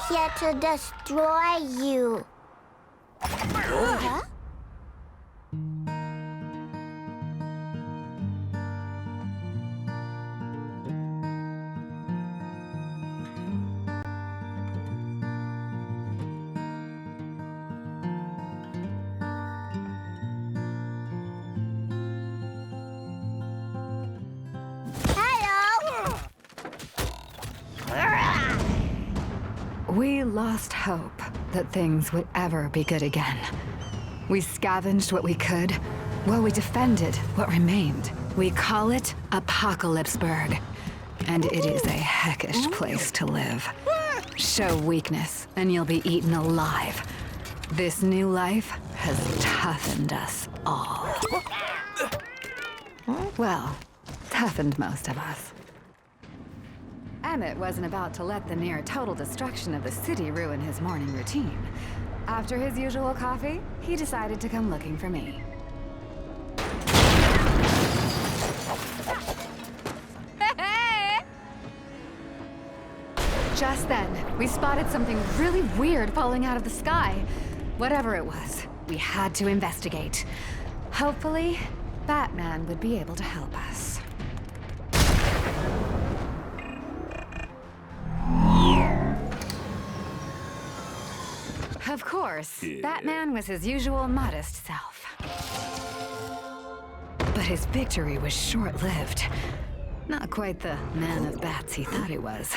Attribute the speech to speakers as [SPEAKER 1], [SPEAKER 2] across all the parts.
[SPEAKER 1] here to destroy you. Huh?
[SPEAKER 2] We lost hope that things would ever be good again. We scavenged what we could, while we defended what remained. We call it Apocalypseburg, and it is a heckish place to live. Show weakness, and you'll be eaten alive. This new life has toughened us all. Well, toughened most of us. Emmett wasn't about to let the near total destruction of the city ruin his morning routine. After his usual coffee, he decided to come looking for me. Just then, we spotted something really weird falling out of the sky. Whatever it was, we had to investigate. Hopefully, Batman would be able to help us. Of course, Batman was his usual modest self. But his victory was short-lived. Not quite the man of bats he thought he was.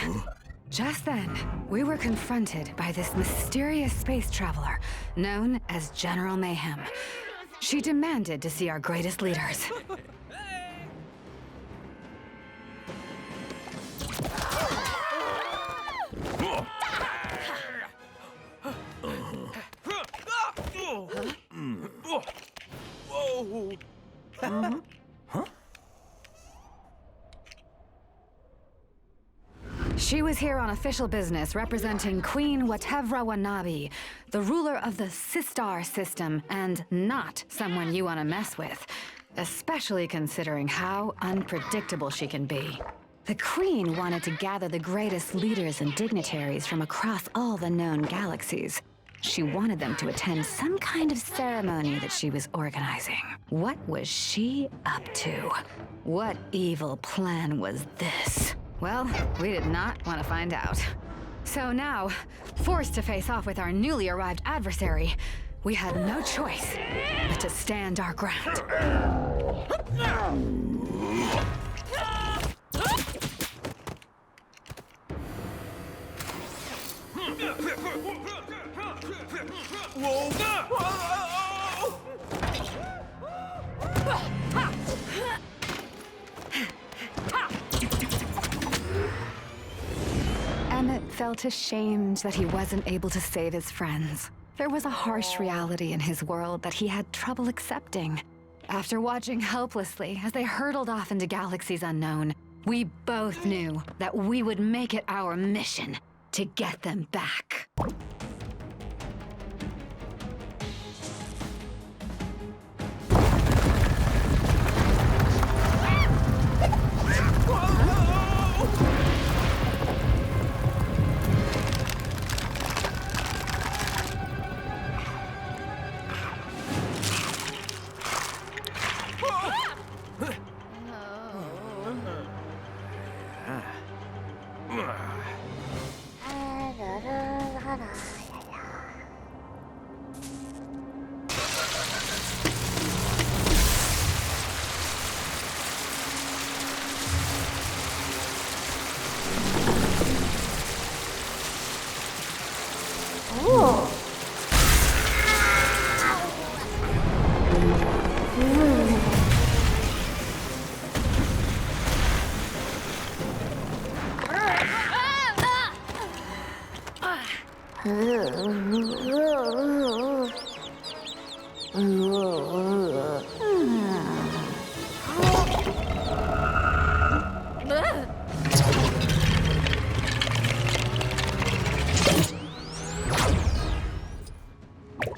[SPEAKER 2] Just then, we were confronted by this mysterious space traveler known as General Mayhem. She demanded to see our greatest leaders. She was here on official business representing Queen Watevra Wanabi, the ruler of the Sistar system, and not someone you want to mess with, especially considering how unpredictable she can be. The Queen wanted to gather the greatest leaders and dignitaries from across all the known galaxies. She wanted them to attend some kind of ceremony that she was organizing. What was she up to? What evil plan was this? Well, we did not want to find out. So now, forced to face off with our newly arrived adversary, we had no choice but to stand our ground. Emmett felt ashamed that he wasn't able to save his friends. There was a harsh reality in his world that he had trouble accepting. After watching helplessly as they hurtled off into galaxies unknown, we both knew that we would make it our mission to get them back.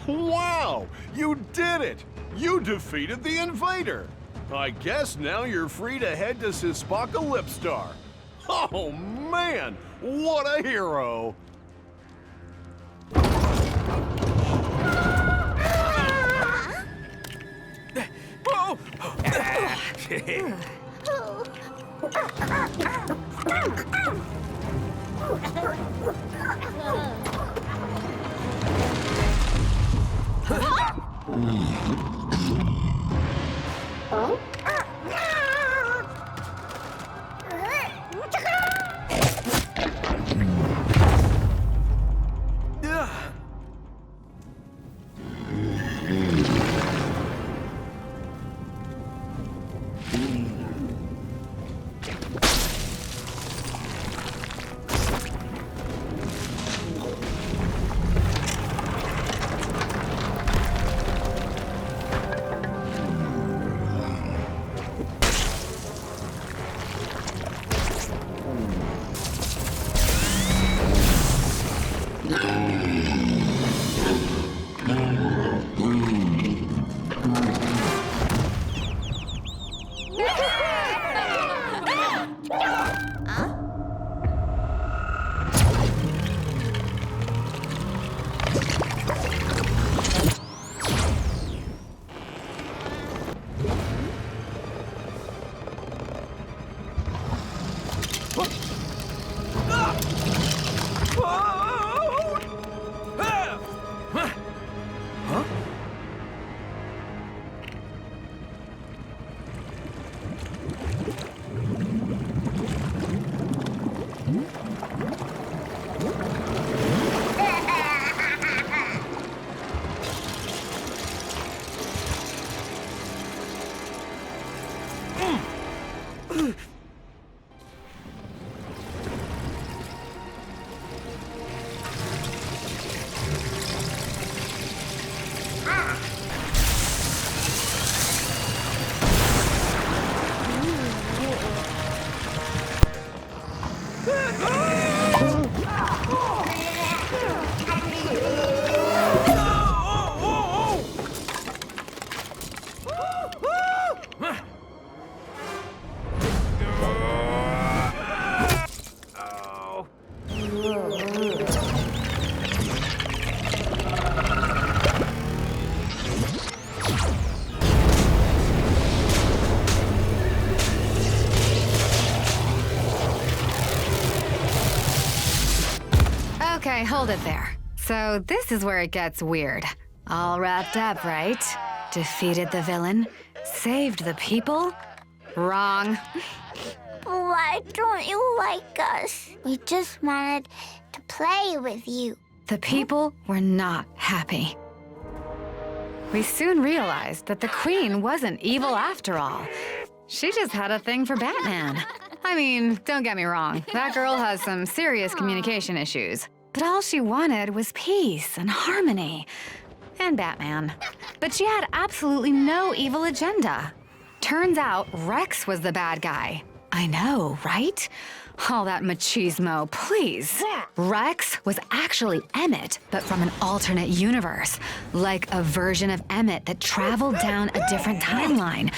[SPEAKER 3] Wow! You did it! You defeated the invader! I guess now you're free to head to Sispocalypstar. Oh man, what a hero!
[SPEAKER 2] Okay, hold it there. So this is where it gets weird. All wrapped up, right? Defeated the villain? Saved the people? Wrong.
[SPEAKER 1] Why don't you like us? We just wanted to play with you.
[SPEAKER 2] The people were not happy. We soon realized that the Queen wasn't evil after all. She just had a thing for Batman. I mean, don't get me wrong, that girl has some serious communication issues. But all she wanted was peace and harmony. And Batman. But she had absolutely no evil agenda. Turns out Rex was the bad guy. I know, right? All that machismo, please. Rex was actually Emmett, but from an alternate universe. Like a version of Emmett that traveled down a different timeline.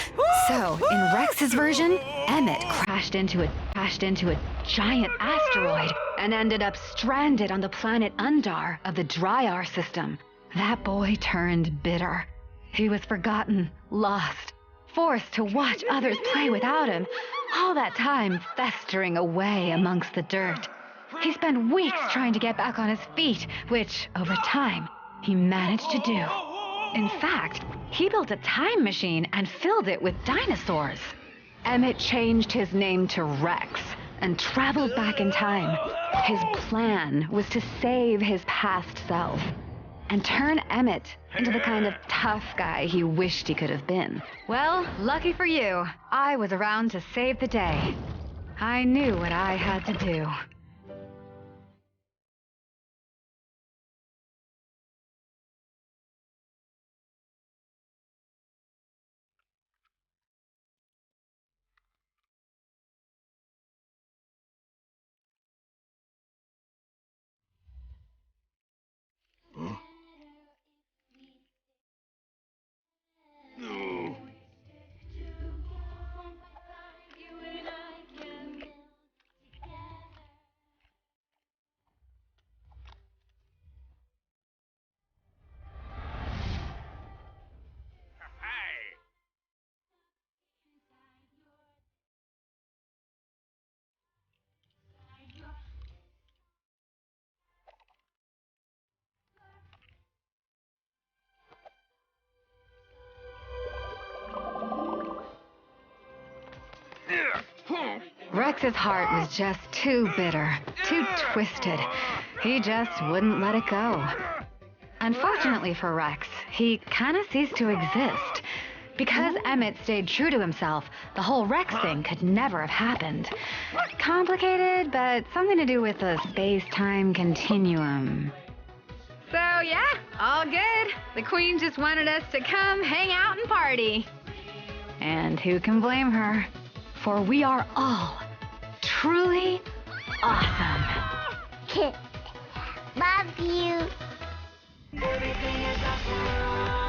[SPEAKER 2] So, in Rex's version, Emmett crashed into a giant asteroid and ended up stranded on the planet Undar of the Dryar system. That boy turned bitter. He was forgotten, lost, forced to watch others play without him, all that time festering away amongst the dirt. He spent weeks trying to get back on his feet, which, over time, he managed to do. In fact, he built a time machine and filled it with dinosaurs. Emmett changed his name to Rex and traveled back in time. His plan was to save his past self and turn Emmett into the kind of tough guy he wished he could have been. Well, lucky for you, I was around to save the day. I knew what I had to do. Rex's heart was just too bitter, too twisted. He just wouldn't let it go. Unfortunately for Rex, he kind of ceased to exist. Because Emmett stayed true to himself, the whole Rex thing could never have happened. Complicated, but something to do with the space-time continuum. So yeah, all good. The Queen just wanted us to come hang out and party. And who can blame her? For we are all truly awesome.
[SPEAKER 1] Love you.
[SPEAKER 4] Everything is awesome.